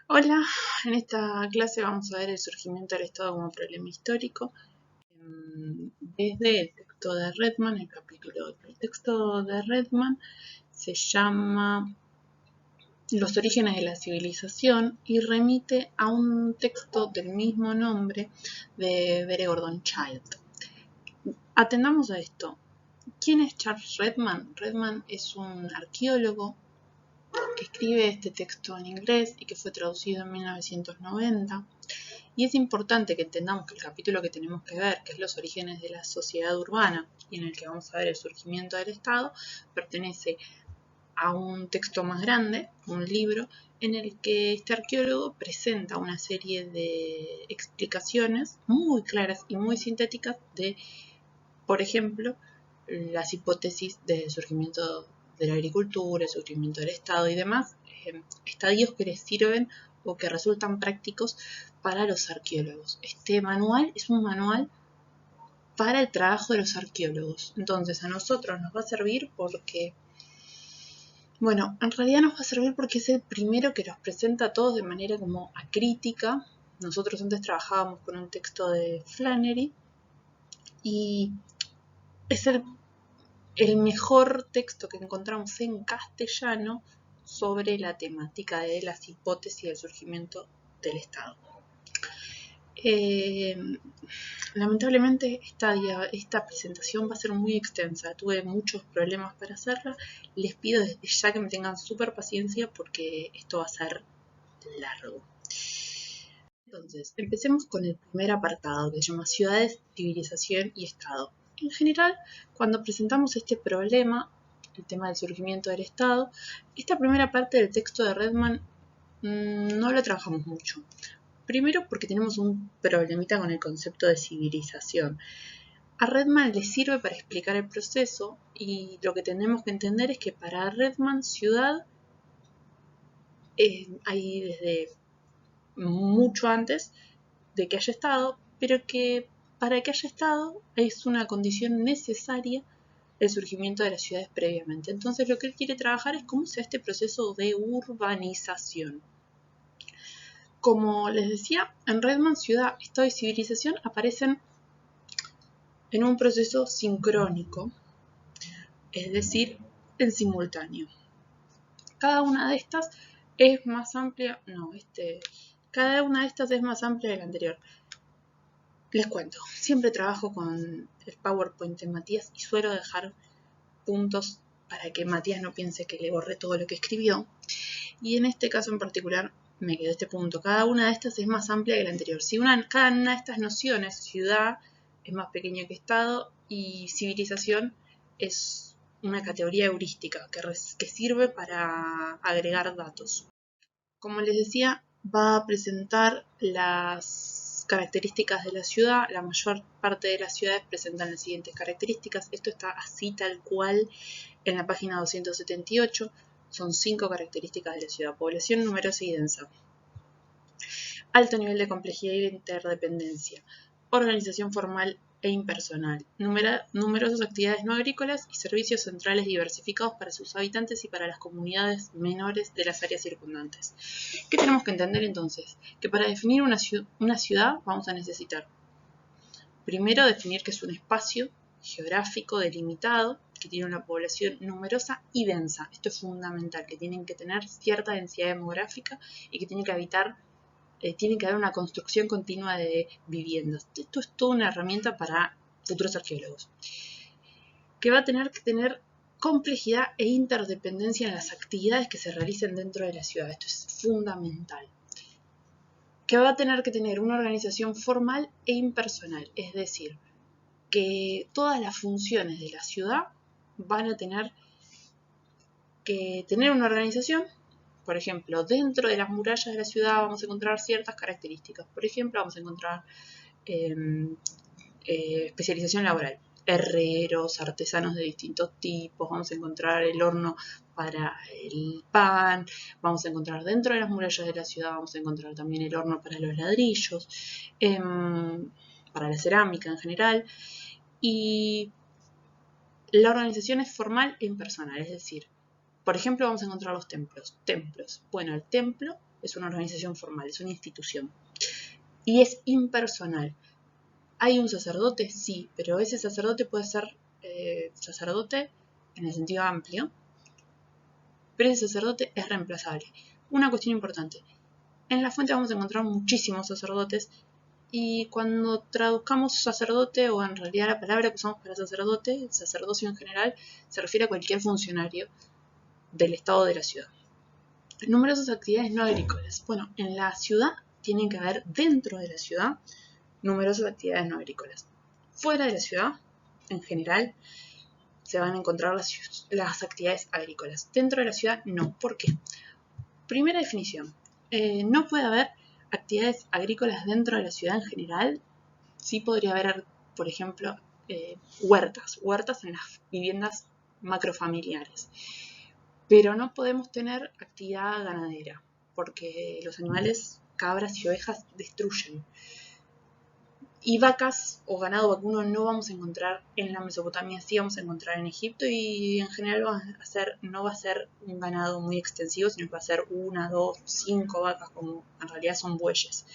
Hola, en esta clase vamos a ver el surgimiento del Estado como problema histórico desde el texto de Redman, el capítulo 8. El texto de Redman se llama Los orígenes de la civilización y remite a un texto del mismo nombre de B. Gordon Child. Atendamos a esto. ¿Quién es Charles Redman? Redman es un arqueólogo que escribe este texto en inglés y que fue traducido en 1990. Y es importante que entendamos que el capítulo que tenemos que ver, que es los orígenes de la sociedad urbana, y en el que vamos a ver el surgimiento del Estado, pertenece a un texto más grande, un libro, en el que este arqueólogo presenta una serie de explicaciones muy claras y muy sintéticas de, por ejemplo, las hipótesis del surgimiento de la agricultura, el surgimiento del Estado y demás, estadios que les sirven o que resultan prácticos para los arqueólogos. Este manual es un manual para el trabajo de los arqueólogos. Entonces a nosotros nos va a servir porque, bueno, en realidad nos va a servir porque es el primero que los presenta a todos de manera como acrítica. Nosotros antes trabajábamos con un texto de Flannery y es el mejor texto que encontramos en castellano sobre la temática de las hipótesis del surgimiento del Estado. Lamentablemente esta presentación va a ser muy extensa, tuve muchos problemas para hacerla, les pido desde ya que me tengan súper paciencia porque esto va a ser largo. Entonces, empecemos con el primer apartado que se llama Ciudades, Civilización y Estado. En general, cuando presentamos este problema, el tema del surgimiento del Estado, esta primera parte del texto de Redman no lo trabajamos mucho. Primero porque tenemos un problemita con el concepto de civilización. A Redman le sirve para explicar el proceso y lo que tenemos que entender es que para Redman ciudad hay desde mucho antes de que haya estado, pero que para que haya estado es una condición necesaria el surgimiento de las ciudades previamente. Entonces lo que él quiere trabajar es cómo se da este proceso de urbanización. Como les decía, en Redman ciudad, estado y civilización aparecen en un proceso sincrónico, es decir, en simultáneo. Cada una de estas es más amplia, cada una de estas es más amplia de la anterior. Les cuento, siempre trabajo con el PowerPoint de Matías y suelo dejar puntos para que Matías no piense que le borré todo lo que escribió. Y en este caso en particular me quedó este punto. Cada una de estas es más amplia que la anterior. Si cada una de estas nociones, ciudad es más pequeña que estado y civilización es una categoría heurística que sirve para agregar datos. Como les decía, va a presentar las características de la ciudad. La mayor parte de las ciudades presentan las siguientes características. Esto está así tal cual en la página 278. Son 5 características de la ciudad: población numerosa y densa, alto nivel de complejidad e interdependencia, organización formal e impersonal, numerosas actividades no agrícolas y servicios centrales diversificados para sus habitantes y para las comunidades menores de las áreas circundantes. ¿Qué tenemos que entender entonces? Que para definir una ciudad vamos a necesitar primero definir que es un espacio geográfico delimitado que tiene una población numerosa y densa. Esto es fundamental, que tienen que tener cierta densidad demográfica y que tiene que haber una construcción continua de viviendas. Esto es toda una herramienta para futuros arqueólogos. Que va a tener que tener complejidad e interdependencia en las actividades que se realicen dentro de la ciudad. Esto es fundamental. Que va a tener que tener una organización formal e impersonal, es decir, que todas las funciones de la ciudad van a tener que tener una organización. Por ejemplo, dentro de las murallas de la ciudad vamos a encontrar ciertas características. Por ejemplo, vamos a encontrar especialización laboral, herreros, artesanos de distintos tipos, vamos a encontrar el horno para el pan, vamos a encontrar dentro de las murallas de la ciudad, vamos a encontrar también el horno para los ladrillos, para la cerámica en general, y la organización es formal e impersonal, es decir, por ejemplo, vamos a encontrar los templos. Bueno, el templo es una organización formal, es una institución. Y es impersonal. ¿Hay un sacerdote? Sí, pero ese sacerdote puede ser sacerdote en el sentido amplio, pero ese sacerdote es reemplazable. Una cuestión importante. En la fuente vamos a encontrar muchísimos sacerdotes y cuando traduzcamos sacerdote, o en realidad la palabra que usamos para sacerdote, el sacerdocio en general, se refiere a cualquier funcionario del estado de la ciudad. Numerosas actividades no agrícolas. Bueno, en la ciudad tienen que haber dentro de la ciudad numerosas actividades no agrícolas. Fuera de la ciudad, en general, se van a encontrar las actividades agrícolas. Dentro de la ciudad, no. ¿Por qué? Primera definición. No puede haber actividades agrícolas dentro de la ciudad en general. Sí podría haber, por ejemplo, huertas en las viviendas macrofamiliares. Pero no podemos tener actividad ganadera, porque los animales, cabras y ovejas, destruyen. Y vacas o ganado vacuno no vamos a encontrar en la Mesopotamia, sí vamos a encontrar en Egipto, y en general no va a ser un ganado muy extensivo, sino que va a ser 1, 2, 5 vacas, como en realidad son bueyes.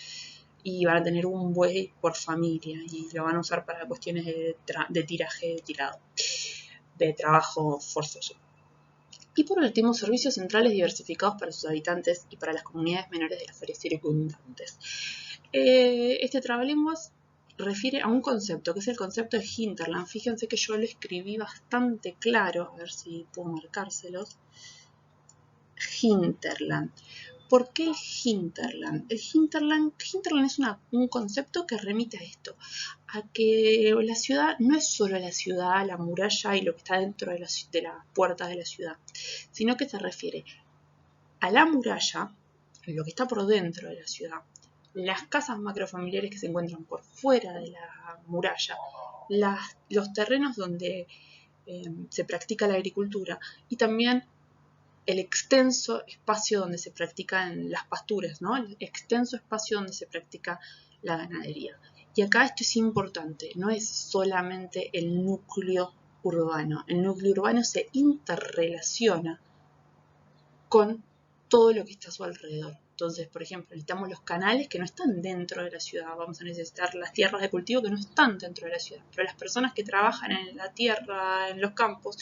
Y van a tener un buey por familia y lo van a usar para cuestiones de tiraje tirado, de trabajo forzoso. Y por último, servicios centrales diversificados para sus habitantes y para las comunidades menores de las áreas circundantes. Este trabalenguas refiere a un concepto, que es el concepto de hinterland. Fíjense que yo lo escribí bastante claro, a ver si puedo marcárselos. Hinterland. ¿Por qué el hinterland? El hinterland es un concepto que remite a esto, a que la ciudad no es solo la ciudad, la muralla y lo que está dentro de las puertas de la ciudad, sino que se refiere a la muralla, lo que está por dentro de la ciudad, las casas macrofamiliares que se encuentran por fuera de la muralla, los terrenos donde se practica la agricultura y también el extenso espacio donde se practican las pasturas, ¿no? El extenso espacio donde se practica la ganadería. Y acá esto es importante, no es solamente el núcleo urbano. El núcleo urbano se interrelaciona con todo lo que está a su alrededor. Entonces, por ejemplo, necesitamos los canales que no están dentro de la ciudad, vamos a necesitar las tierras de cultivo que no están dentro de la ciudad, pero las personas que trabajan en la tierra, en los campos,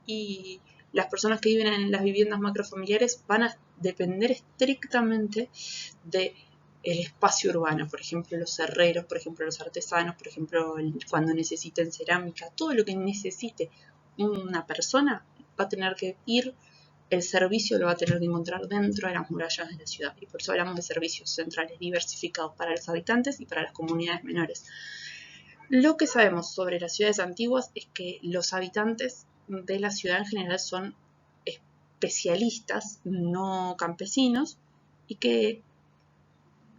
y las personas que viven en las viviendas macrofamiliares van a depender estrictamente del espacio urbano, por ejemplo los herreros, por ejemplo los artesanos, por ejemplo cuando necesiten cerámica, todo lo que necesite una persona va a tener que ir, el servicio lo va a tener que encontrar dentro de las murallas de la ciudad, y por eso hablamos de servicios centrales diversificados para los habitantes y para las comunidades menores. Lo que sabemos sobre las ciudades antiguas es que los habitantes de la ciudad en general son especialistas, no campesinos, y que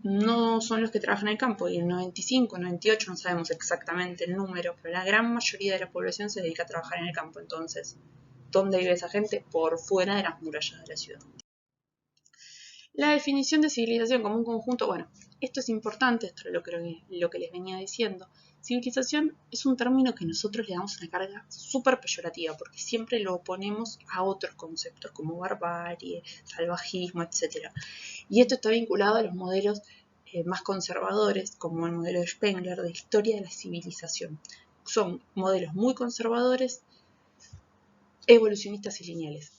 no son los que trabajan en el campo, y el 95, 98, no sabemos exactamente el número, pero la gran mayoría de la población se dedica a trabajar en el campo. Entonces, ¿dónde vive esa gente? Por fuera de las murallas de la ciudad. La definición de civilización como un conjunto, bueno, esto es importante, esto es lo que les venía diciendo. Civilización es un término que nosotros le damos una carga súper peyorativa, porque siempre lo oponemos a otros conceptos como barbarie, salvajismo, etc. Y esto está vinculado a los modelos más conservadores, como el modelo de Spengler, de historia de la civilización. Son modelos muy conservadores, evolucionistas y lineales.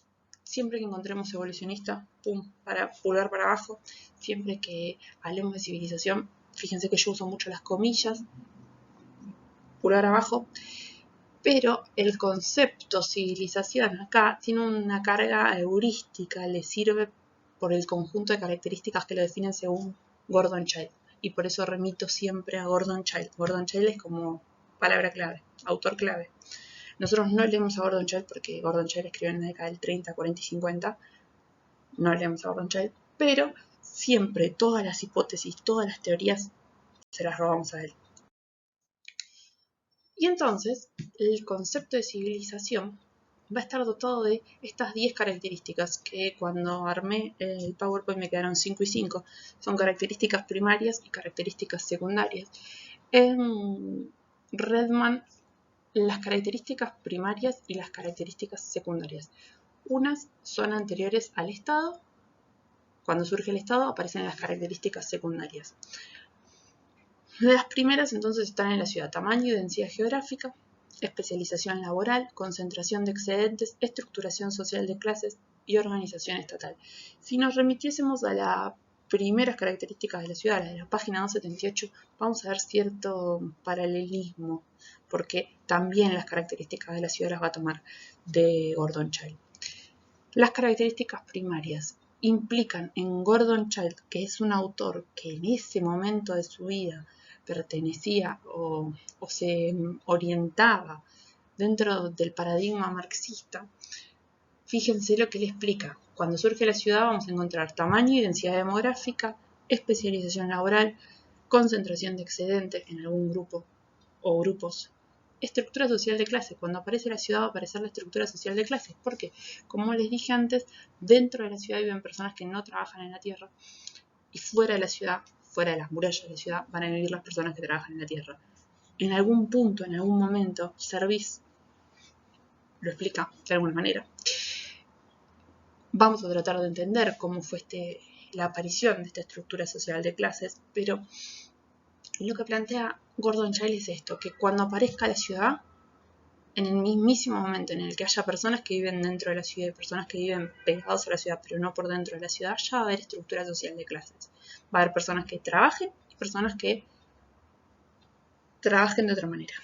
Siempre que encontremos evolucionista, pulgar para abajo. Siempre que hablemos de civilización, fíjense que yo uso mucho las comillas, pulgar abajo. Pero el concepto civilización acá tiene una carga heurística, le sirve por el conjunto de características que lo definen según Gordon Childe. Y por eso remito siempre a Gordon Childe. Gordon Childe es como palabra clave, autor clave. Nosotros no leemos a Gordon Childe porque Gordon Childe escribió en la década del 30, 40 y 50. No leemos a Gordon Childe, pero siempre todas las hipótesis, todas las teorías se las robamos a él. Y entonces, el concepto de civilización va a estar dotado de estas 10 características que cuando armé el PowerPoint me quedaron 5 y 5. Son características primarias y características secundarias. En Redman, las características primarias y las características secundarias. Unas son anteriores al Estado Cuando surge el Estado aparecen las características secundarias. Las primeras entonces están en la ciudad: tamaño y densidad geográfica, especialización laboral, concentración de excedentes, estructuración social de clases y organización estatal. Si nos remitiésemos a las primeras características de la ciudad, de la página 278, vamos a ver cierto paralelismo, porque también las características de la ciudad las va a tomar de Gordon Childe. Las características primarias implican en Gordon Childe, que es un autor que en ese momento de su vida pertenecía o se orientaba dentro del paradigma marxista. Fíjense lo que le explica. Cuando surge la ciudad vamos a encontrar tamaño y densidad demográfica, especialización laboral, concentración de excedentes en algún grupo o grupos, estructura social de clases. Cuando aparece la ciudad va a aparecer la estructura social de clases, porque, como les dije antes, dentro de la ciudad viven personas que no trabajan en la tierra, y fuera de la ciudad, fuera de las murallas de la ciudad, van a vivir las personas que trabajan en la tierra. En algún punto, en algún momento, Service lo explica de alguna manera. Vamos a tratar de entender cómo fue la aparición de esta estructura social de clases, pero lo que plantea Gordon Childe es esto, que cuando aparezca la ciudad, en el mismísimo momento en el que haya personas que viven dentro de la ciudad y personas que viven pegados a la ciudad, pero no por dentro de la ciudad, ya va a haber estructura social de clases. Va a haber personas que trabajen y personas que trabajen de otra manera.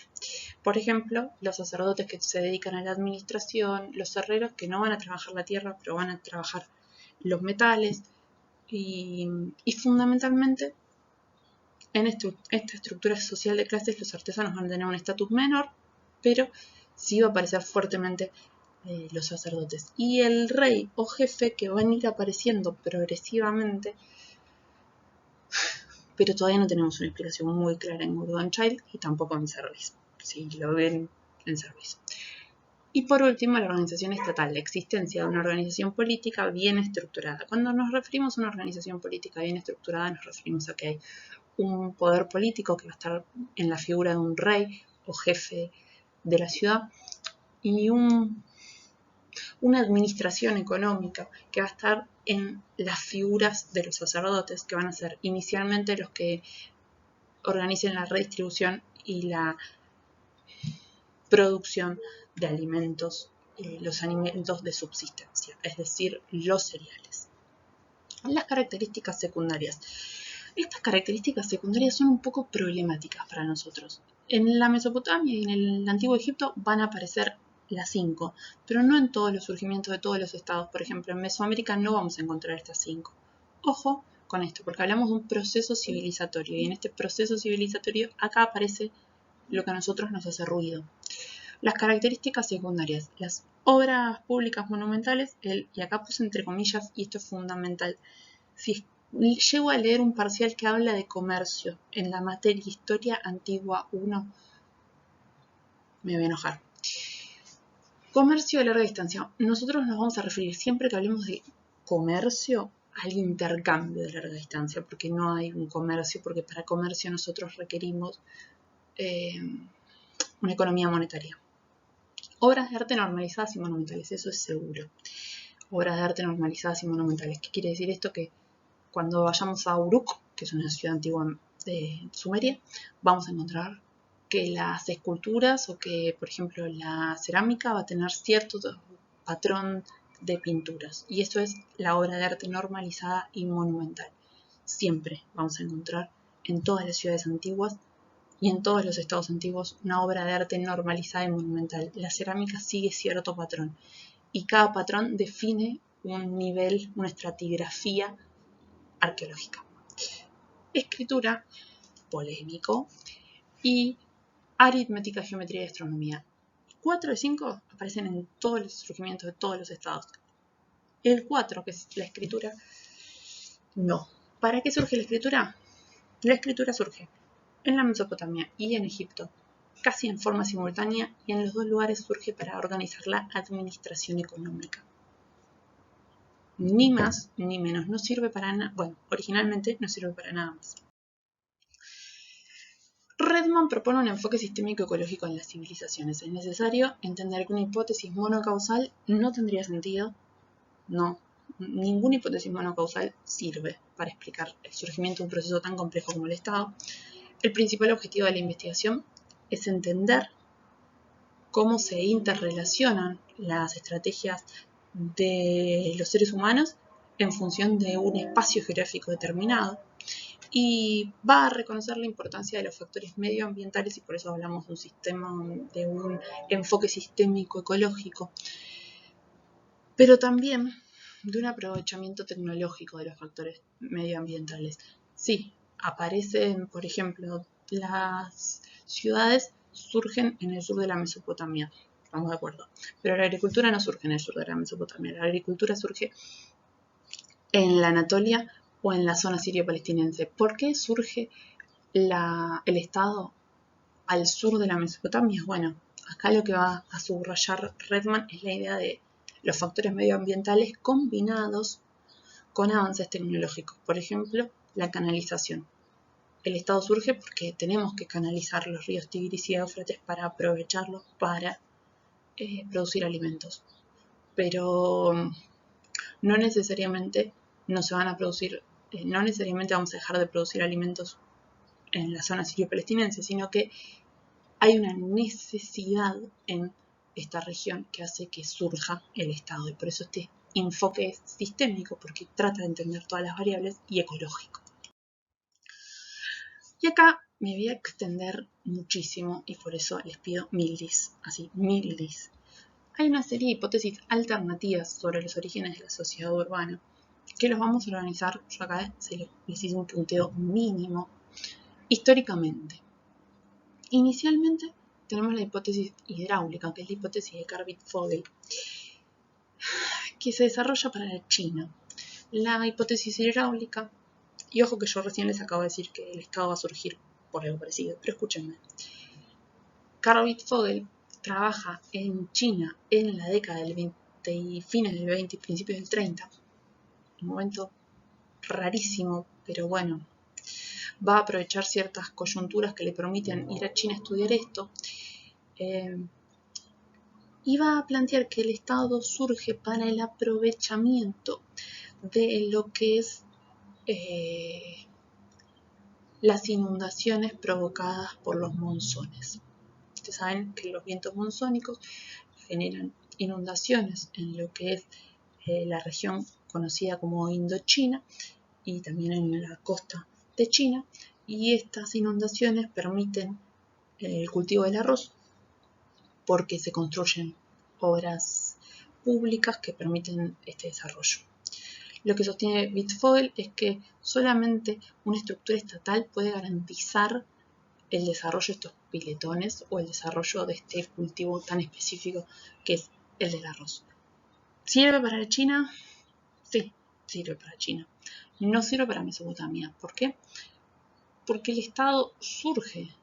Por ejemplo, los sacerdotes que se dedican a la administración, los herreros que no van a trabajar la tierra, pero van a trabajar los metales, y fundamentalmente en esta estructura social de clases los artesanos van a tener un estatus menor, pero sí va a aparecer fuertemente los sacerdotes. Y el rey o jefe, que van a ir apareciendo progresivamente, pero todavía no tenemos una explicación muy clara en Gordon Childe y tampoco en Service, si lo ven en Service. Y por último, la organización estatal, la existencia de una organización política bien estructurada. Cuando nos referimos a una organización política bien estructurada, nos referimos a que hay un poder político que va a estar en la figura de un rey o jefe de la ciudad y una administración económica que va a estar en las figuras de los sacerdotes, que van a ser inicialmente los que organicen la redistribución y la producción de alimentos, los alimentos de subsistencia, es decir, los cereales. Las características secundarias. Estas características secundarias son un poco problemáticas para nosotros. En la Mesopotamia y en el Antiguo Egipto van a aparecer las 5, pero no en todos los surgimientos de todos los estados. Por ejemplo, en Mesoamérica no vamos a encontrar estas 5. Ojo con esto, porque hablamos de un proceso civilizatorio, y en este proceso civilizatorio acá aparece lo que a nosotros nos hace ruido. Las características secundarias, las obras públicas monumentales, y acá puse entre comillas, y esto es fundamental, si llego a leer un parcial que habla de comercio en la materia Historia Antigua 1, me voy a enojar. Comercio de larga distancia. Nosotros nos vamos a referir siempre que hablemos de comercio al intercambio de larga distancia, porque no hay un comercio, porque para comercio nosotros requerimos una economía monetaria. Obras de arte normalizadas y monumentales, eso es seguro. Obras de arte normalizadas y monumentales. ¿Qué quiere decir esto? Que cuando vayamos a Uruk, que es una ciudad antigua de Sumeria, vamos a encontrar que las esculturas o que, por ejemplo, la cerámica va a tener cierto patrón de pinturas. Y eso es la obra de arte normalizada y monumental. Siempre vamos a encontrar en todas las ciudades antiguas y en todos los estados antiguos una obra de arte normalizada y monumental. La cerámica sigue cierto patrón y cada patrón define un nivel, una estratigrafía arqueológica. Escritura, polémico, y aritmética, geometría y astronomía. 4 de 5 aparecen en todos los surgimientos de todos los estados. El 4, que es la escritura, no. ¿Para qué surge la escritura? La escritura surge en la Mesopotamia y en Egipto, casi en forma simultánea, y en los dos lugares surge para organizar la administración económica. Ni más ni menos, no sirve para nada, bueno, originalmente no sirve para nada más. Redman propone un enfoque sistémico ecológico en las civilizaciones. Es necesario entender que una hipótesis monocausal no tendría sentido, no ninguna hipótesis monocausal sirve para explicar el surgimiento de un proceso tan complejo como el Estado. El principal objetivo de la investigación es entender cómo se interrelacionan las estrategias de los seres humanos en función de un espacio geográfico determinado, y va a reconocer la importancia de los factores medioambientales, y por eso hablamos de un sistema, de un enfoque sistémico ecológico, pero también de un aprovechamiento tecnológico de los factores medioambientales. Sí, aparecen, por ejemplo, las ciudades surgen en el sur de la Mesopotamia, estamos de acuerdo, pero la agricultura no surge en el sur de la Mesopotamia, la agricultura surge en la Anatolia o en la zona sirio-palestinense. ¿Por qué surge el Estado al sur de la Mesopotamia? Bueno, acá lo que va a subrayar Redman es la idea de los factores medioambientales combinados con avances tecnológicos. Por ejemplo, la canalización. El Estado surge porque tenemos que canalizar los ríos Tigris y Éufrates para aprovecharlos para producir alimentos. Pero no necesariamente no se van a producir, no necesariamente vamos a dejar de producir alimentos en la zona sirio-palestinense, sino que hay una necesidad en esta región que hace que surja el Estado, y por eso este enfoque es sistémico, porque trata de entender todas las variables, y ecológico. Y acá me voy a extender muchísimo y por eso les pido 1000 dis, así, 1000 dis. Hay una serie de hipótesis alternativas sobre los orígenes de la sociedad urbana que los vamos a organizar, yo acá les hice un punteo mínimo, históricamente. Inicialmente tenemos la hipótesis hidráulica, que es la hipótesis de Karbit-Fogel, que se desarrolla para China. La hipótesis hidráulica, y ojo que yo recién les acabo de decir que el Estado va a surgir por algo parecido, pero escúchenme. Karbit-Fogel trabaja en China en la década del 20 y fines del 20 y principios del 30, un momento rarísimo, pero bueno, va a aprovechar ciertas coyunturas que le permiten ir a China a estudiar esto, y va a plantear que el Estado surge para el aprovechamiento de lo que es las inundaciones provocadas por los monzones. Ustedes saben que los vientos monzónicos generan inundaciones en lo que es la región conocida como Indochina y también en la costa de China, y estas inundaciones permiten el cultivo del arroz porque se construyen obras públicas que permiten este desarrollo. Lo que sostiene Karbit-Fogel es que solamente una estructura estatal puede garantizar el desarrollo de estos piletones o el desarrollo de este cultivo tan específico que es el del arroz. ¿Sirve para China? Sí, sirve para China. No sirve para Mesopotamia. ¿Por qué? Porque el Estado surge.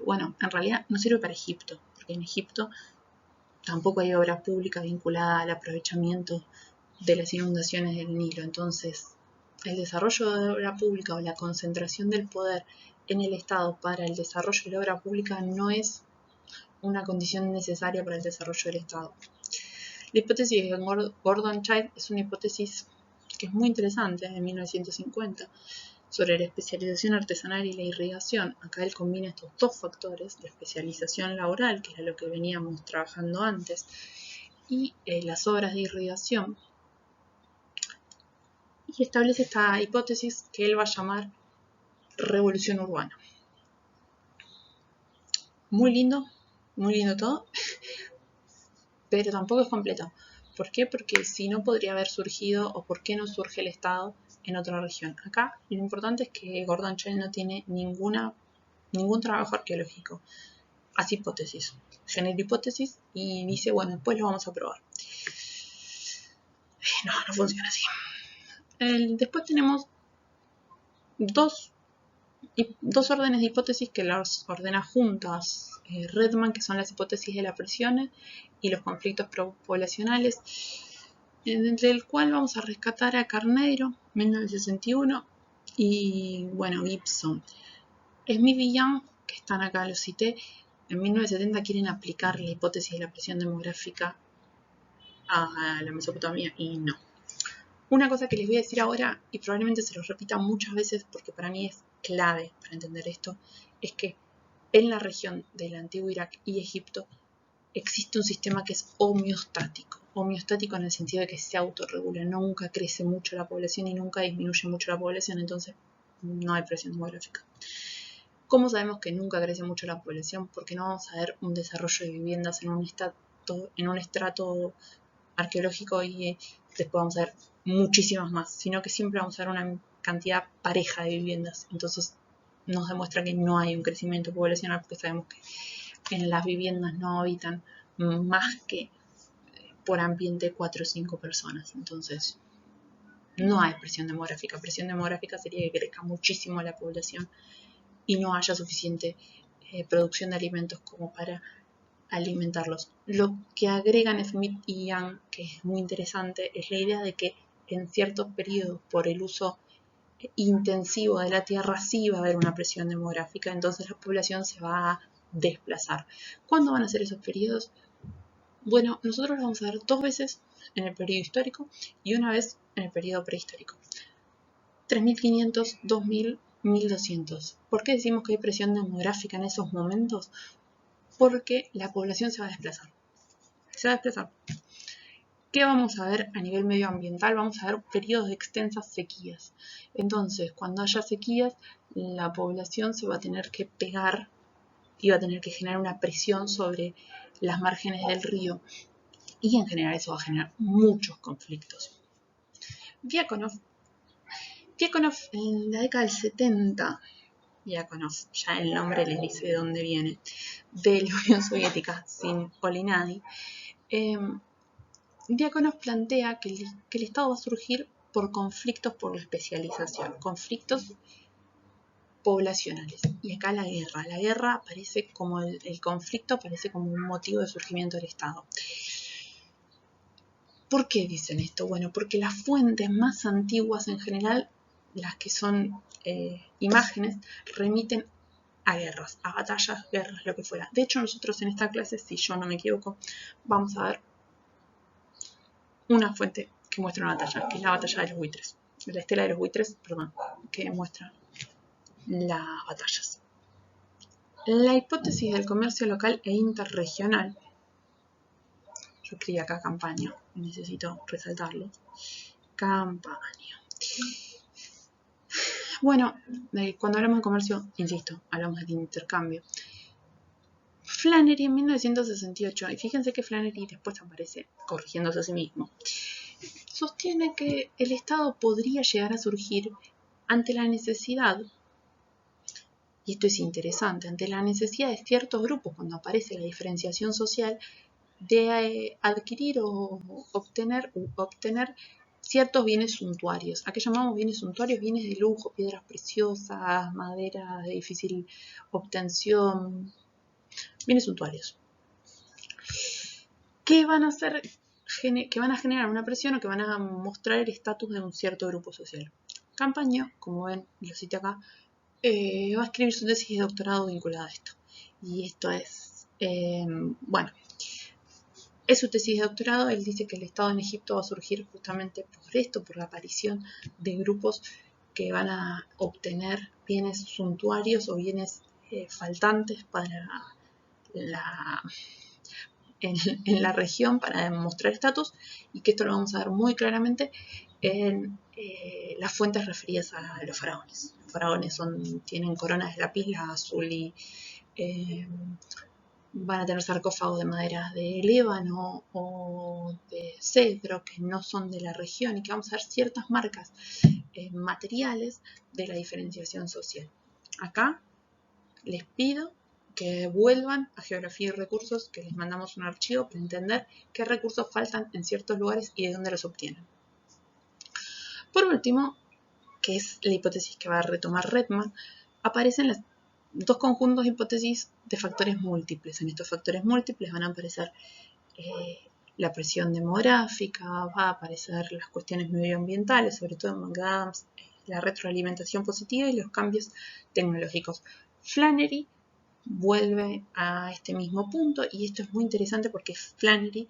Bueno, en realidad no sirve para Egipto, porque en Egipto tampoco hay obra pública vinculada al aprovechamiento de las inundaciones del Nilo. Entonces, el desarrollo de obra pública o la concentración del poder en el Estado para el desarrollo de la obra pública no es una condición necesaria para el desarrollo del Estado. La hipótesis de Gordon Childe es una hipótesis que es muy interesante, de 1950, sobre la especialización artesanal y la irrigación. Acá él combina estos dos factores, la especialización laboral, que era lo que veníamos trabajando antes, y las obras de irrigación, y establece esta hipótesis que él va a llamar revolución urbana. Muy lindo todo, pero tampoco es completo. ¿Por qué? Porque si no podría haber surgido, o por qué no surge el Estado en otra región. Acá lo importante es que Gordon Childe no tiene ningún trabajo arqueológico. Hace hipótesis, genera hipótesis y dice, bueno, después lo vamos a probar. No funciona así. Después tenemos dos órdenes de hipótesis que las ordena juntas Redman, que son las hipótesis de la presión y los conflictos poblacionales, entre el cual vamos a rescatar a Carneiro, 1961, y bueno, Gibson. Smith y Young, que están acá, los cité, en 1970 quieren aplicar la hipótesis de la presión demográfica a la Mesopotamia y no. Una cosa que les voy a decir ahora, y probablemente se los repita muchas veces porque para mí es clave para entender esto, es que en la región del antiguo Irak y Egipto existe un sistema que es homeostático. Homeostático en el sentido de que se autorregula, nunca crece mucho la población y nunca disminuye mucho la población, entonces no hay presión demográfica. ¿Cómo sabemos que nunca crece mucho la población? Porque no vamos a ver un desarrollo de viviendas en un estrato arqueológico y después vamos a ver muchísimas más, sino que siempre vamos a ver una cantidad pareja de viviendas. Entonces nos demuestra que no hay un crecimiento poblacional porque sabemos que en las viviendas no habitan más que por ambiente 4 o 5 personas. Entonces no hay presión demográfica. Presión demográfica sería que crezca muchísimo la población y no haya suficiente producción de alimentos como para alimentarlos. Lo que agregan Smith y Young, que es muy interesante, es la idea de que en ciertos periodos, por el uso intensivo de la tierra, sí va a haber una presión demográfica, entonces la población se va a desplazar. ¿Cuándo van a ser esos periodos? Bueno, nosotros lo vamos a ver 2 veces en el periodo histórico y una vez en el periodo prehistórico. 3500, 2000, 1200. ¿Por qué decimos que hay presión demográfica en esos momentos? Porque la población se va a desplazar. Se va a desplazar. ¿Qué vamos a ver a nivel medioambiental? Vamos a ver periodos de extensas sequías. Entonces, cuando haya sequías, la población se va a tener que pegar y va a tener que generar una presión sobre las márgenes del río. Y en general eso va a generar muchos conflictos. Diákonov en la década del 70, Diákonov, ya el nombre les dice de dónde viene, de la Unión Soviética, sin Polinadi, Diákonov plantea que el Estado va a surgir por conflictos por la especialización, conflictos poblacionales. Y acá la guerra aparece como el conflicto aparece como un motivo de surgimiento del Estado. ¿Por qué dicen esto? Bueno, porque las fuentes más antiguas en general, las que son imágenes, remiten a guerras, a batallas, guerras, lo que fuera. De hecho, nosotros en esta clase, si yo no me equivoco, vamos a ver una fuente que muestra una batalla, que es la batalla de los buitres. La estela de los buitres, perdón, que muestra las batallas. La hipótesis del comercio local e interregional, yo escribí acá campaña, necesito resaltarlo, campaña. Bueno, cuando hablamos de comercio, insisto, hablamos de intercambio. Flannery en 1968, y fíjense que Flannery después aparece corrigiéndose a sí mismo, sostiene que el Estado podría llegar a surgir ante la necesidad, y esto es interesante, ante la necesidad de ciertos grupos, cuando aparece la diferenciación social, de adquirir o obtener ciertos bienes suntuarios. ¿A qué llamamos bienes suntuarios? Bienes de lujo, piedras preciosas, madera de difícil obtención, bienes suntuarios. Que van a hacer, que van a generar una presión o que van a mostrar el estatus de un cierto grupo social. Campaña, como ven, lo cité acá, va a escribir su tesis de doctorado vinculada a esto. Y esto es, bueno, es su tesis de doctorado. Él dice que el Estado en Egipto va a surgir justamente por esto, por la aparición de grupos que van a obtener bienes suntuarios o bienes faltantes para en la región para demostrar estatus, y que esto lo vamos a ver muy claramente en las fuentes referidas a los faraones. Los faraones tienen coronas de lapis lazuli, van a tener sarcófagos de madera de ébano o de cedro que no son de la región, y que vamos a ver ciertas marcas materiales de la diferenciación social. Acá les pido que vuelvan a Geografía y Recursos, que les mandamos un archivo para entender qué recursos faltan en ciertos lugares y de dónde los obtienen. Por último, que es la hipótesis que va a retomar Redman, aparecen las dos conjuntos de hipótesis de factores múltiples. En estos factores múltiples van a aparecer la presión demográfica, va a aparecer las cuestiones medioambientales, sobre todo en McAdams, la retroalimentación positiva y los cambios tecnológicos. Flannery vuelve a este mismo punto, y esto es muy interesante porque Flannery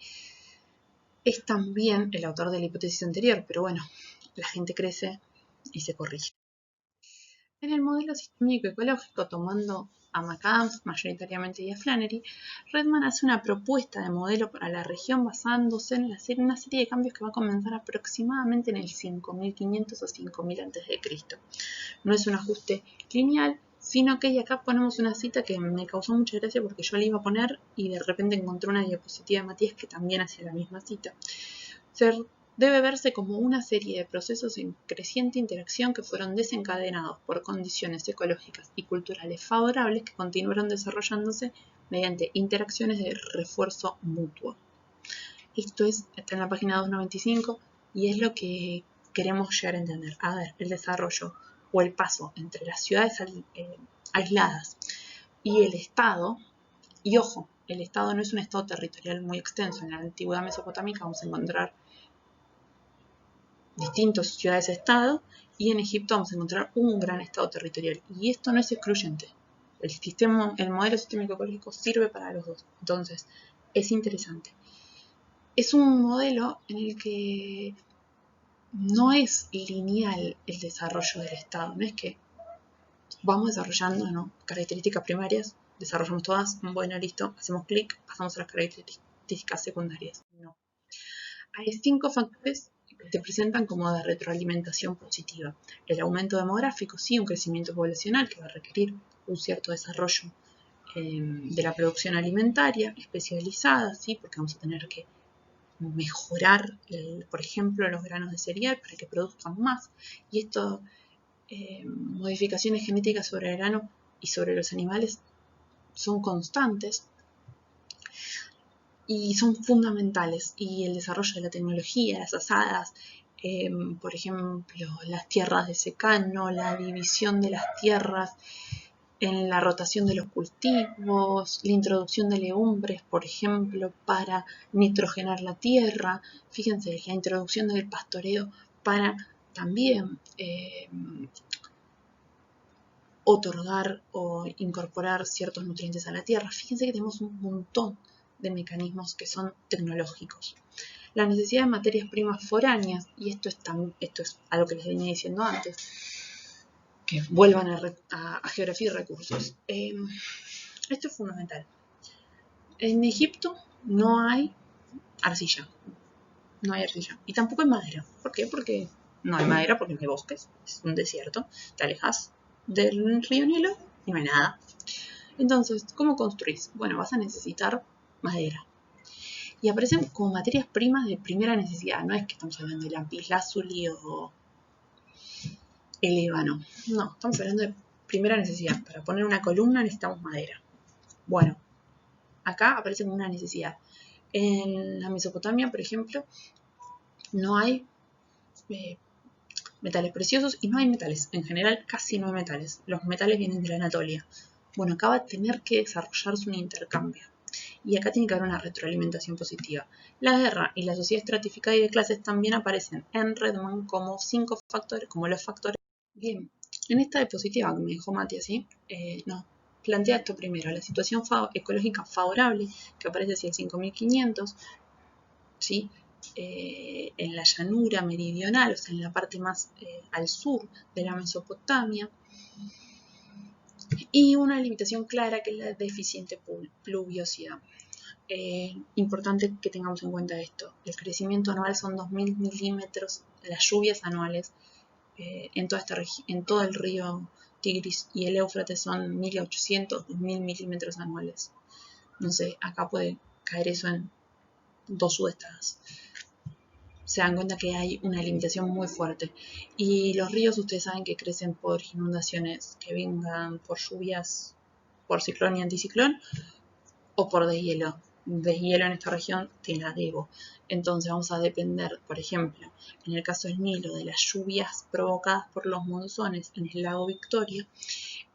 es también el autor de la hipótesis anterior, pero bueno, la gente crece y se corrige. En el modelo sistémico ecológico, tomando a McAdams mayoritariamente y a Flannery, Redman hace una propuesta de modelo para la región basándose en una serie de cambios que va a comenzar aproximadamente en el 5500 o 5000 a.C. No es un ajuste lineal, sino que, y acá ponemos una cita que me causó mucha gracia porque yo la iba a poner y de repente encontré una diapositiva de Matías que también hacía la misma cita. Debe verse como una serie de procesos en creciente interacción que fueron desencadenados por condiciones ecológicas y culturales favorables que continuaron desarrollándose mediante interacciones de refuerzo mutuo. Esto está en la página 295 y es lo que queremos llegar a entender. A ver, el desarrollo o el paso entre las ciudades aisladas y el Estado, y ojo, el Estado no es un Estado territorial muy extenso. En la antigüedad mesopotámica vamos a encontrar distintas ciudades-estado y en Egipto vamos a encontrar un gran estado territorial. Y esto no es excluyente. El modelo sistémico ecológico sirve para los dos. Entonces, es interesante. Es un modelo en el que no es lineal el desarrollo del estado. No es que vamos desarrollando, ¿no?, características primarias, desarrollamos todas, bueno, listo, hacemos clic, pasamos a las características secundarias. No. Hay 5 factores que se presentan como de retroalimentación positiva. El aumento demográfico, sí, un crecimiento poblacional que va a requerir un cierto desarrollo de la producción alimentaria especializada, sí, porque vamos a tener que mejorar, por ejemplo, los granos de cereal para que produzcan más. Y esto, modificaciones genéticas sobre el grano y sobre los animales son constantes y son fundamentales. Y el desarrollo de la tecnología, las asadas, por ejemplo, las tierras de secano, la división de las tierras en la rotación de los cultivos, la introducción de legumbres, por ejemplo, para nitrogenar la tierra. Fíjense, la introducción del pastoreo para también otorgar o incorporar ciertos nutrientes a la tierra. Fíjense que tenemos un montón de mecanismos que son tecnológicos. La necesidad de materias primas foráneas, y esto es algo que les venía diciendo antes, que vuelvan a geografía y recursos. Esto es fundamental. En Egipto no hay arcilla. No hay arcilla. Y tampoco hay madera. ¿Por qué? Porque no hay madera, porque no hay bosques. Es un desierto. Te alejas del río Nilo y no hay nada. Entonces, ¿cómo construís? Bueno, vas a necesitar madera. Y aparecen como materias primas de primera necesidad. No es que estamos hablando de lapislázuli o el ébano. No, estamos hablando de primera necesidad. Para poner una columna necesitamos madera. Bueno, acá aparece como una necesidad. En la Mesopotamia, por ejemplo, no hay metales preciosos y no hay metales. En general, casi no hay metales. Los metales vienen de la Anatolia. Bueno, acá va a tener que desarrollarse un intercambio. Y acá tiene que haber una retroalimentación positiva. La guerra y la sociedad estratificada y de clases también aparecen en Redman como 5 factores, como los factores. Bien, en esta diapositiva que me dejó Mati así, nos plantea esto primero, la situación ecológica favorable que aparece hacia el 5500, ¿sí? En la llanura meridional, o sea, en la parte más al sur de la Mesopotamia, y una limitación clara que es la deficiente pluviosidad. Importante que tengamos en cuenta esto, el crecimiento anual son 2000 milímetros, las lluvias anuales en todo el río Tigris y el Éufrates son 1800, 2000 milímetros anuales. No sé, acá puede caer eso en 2 sudestadas. Se dan cuenta que hay una limitación muy fuerte. Y los ríos, ustedes saben que crecen por inundaciones que vengan por lluvias, por ciclón y anticiclón, o por deshielo. Deshielo en esta región te la debo. Entonces vamos a depender, por ejemplo, en el caso del Nilo, de las lluvias provocadas por los monzones en el lago Victoria,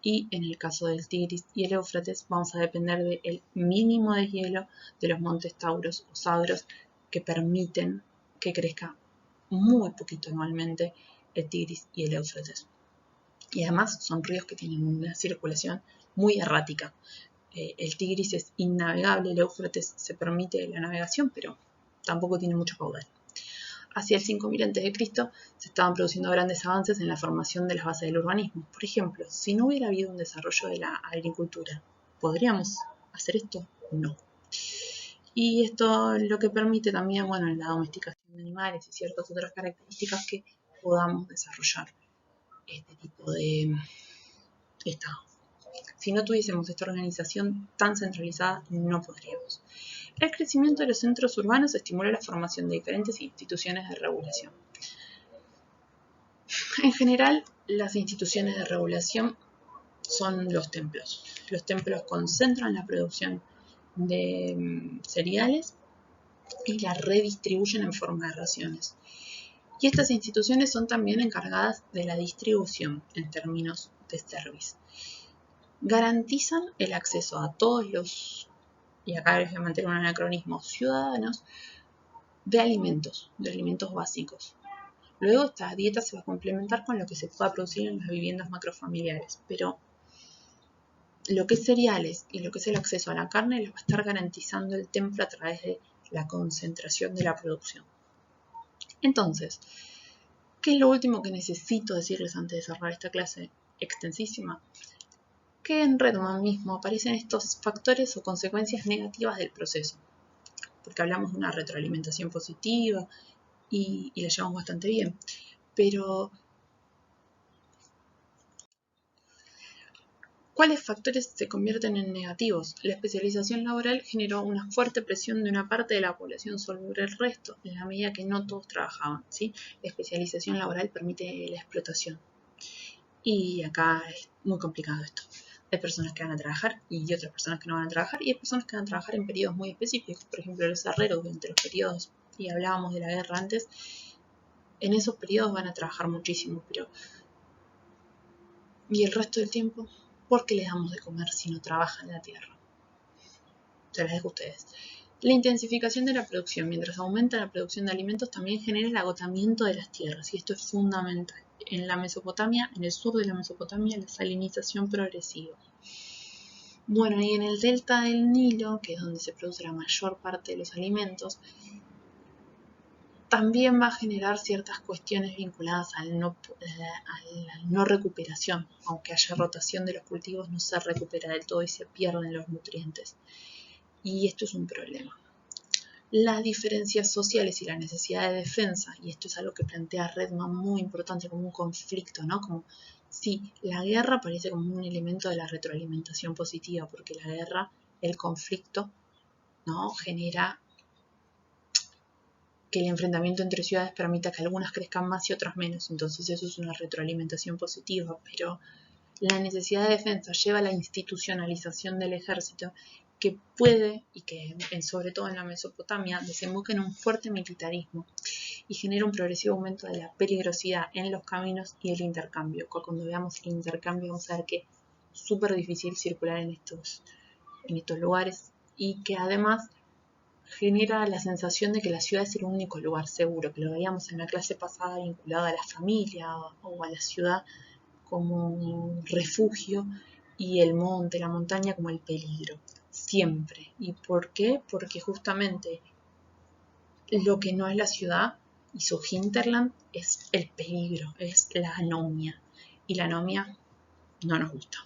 y en el caso del Tigris y el Éufrates vamos a depender del mínimo deshielo de los montes Tauros o Sagros que permiten que crezca muy poquito anualmente el Tigris y el Éufrates. Y además son ríos que tienen una circulación muy errática. El Tigris es innavegable, el Éufrates se permite la navegación, pero tampoco tiene mucho caudal. Hacia el 5000 a.C. se estaban produciendo grandes avances en la formación de las bases del urbanismo. Por ejemplo, si no hubiera habido un desarrollo de la agricultura, ¿podríamos hacer esto? No. Y esto lo que permite también, bueno, en la domesticación de animales y ciertas otras características que podamos desarrollar este tipo de estado. Si no tuviésemos esta organización tan centralizada, no podríamos. El crecimiento de los centros urbanos estimula la formación de diferentes instituciones de regulación. En general, las instituciones de regulación son los templos. Los templos concentran la producción de cereales y la redistribuyen en forma de raciones. Y estas instituciones son también encargadas de la distribución en términos de service. Garantizan el acceso a todos los, y acá les voy a mantener un anacronismo, ciudadanos de alimentos básicos. Luego esta dieta se va a complementar con lo que se pueda producir en las viviendas macrofamiliares, pero lo que es cereales y lo que es el acceso a la carne les va a estar garantizando el templo a través de la concentración de la producción. Entonces, ¿qué es lo último que necesito decirles antes de cerrar esta clase extensísima? Que en Redman mismo aparecen estos factores o consecuencias negativas del proceso, porque hablamos de una retroalimentación positiva y la llevamos bastante bien, pero ¿cuáles factores se convierten en negativos? La especialización laboral generó una fuerte presión de una parte de la población sobre el resto, en la medida que no todos trabajaban, ¿sí? La especialización laboral permite la explotación. Y acá es muy complicado esto. Hay personas que van a trabajar y otras personas que no van a trabajar, y hay personas que van a trabajar en periodos muy específicos. Por ejemplo, los herreros, durante los periodos, y hablábamos de la guerra antes, en esos periodos van a trabajar muchísimo, pero ¿y el resto del tiempo? ¿Por qué les damos de comer si no trabajan la tierra? Se las dejo a ustedes. La intensificación de la producción. Mientras aumenta la producción de alimentos, también genera el agotamiento de las tierras, y esto es fundamental. En la Mesopotamia, en el sur de la Mesopotamia, la salinización progresiva. Bueno, y en el delta del Nilo, que es donde se produce la mayor parte de los alimentos, también va a generar ciertas cuestiones vinculadas a la no recuperación. Aunque haya rotación de los cultivos, no se recupera del todo y se pierden los nutrientes. Y esto es un problema. Las diferencias sociales y la necesidad de defensa, y esto es algo que plantea Redman muy importante como un conflicto, ¿no? Como sí, la guerra parece como un elemento de la retroalimentación positiva, porque la guerra, el conflicto, ¿no? Genera que el enfrentamiento entre ciudades permita que algunas crezcan más y otras menos, entonces eso es una retroalimentación positiva, pero la necesidad de defensa lleva a la institucionalización del ejército, que puede, y que sobre todo en la Mesopotamia, desemboca en un fuerte militarismo y genera un progresivo aumento de la peligrosidad en los caminos y el intercambio. Cuando veamos el intercambio vamos a ver que es súper difícil circular en estos lugares, y que además genera la sensación de que la ciudad es el único lugar seguro, que lo veíamos en la clase pasada vinculado a la familia o a la ciudad como un refugio, y el monte, la montaña como el peligro, siempre. ¿Y por qué? Porque justamente lo que no es la ciudad y su hinterland es el peligro, es la anomia, y la anomia no nos gusta.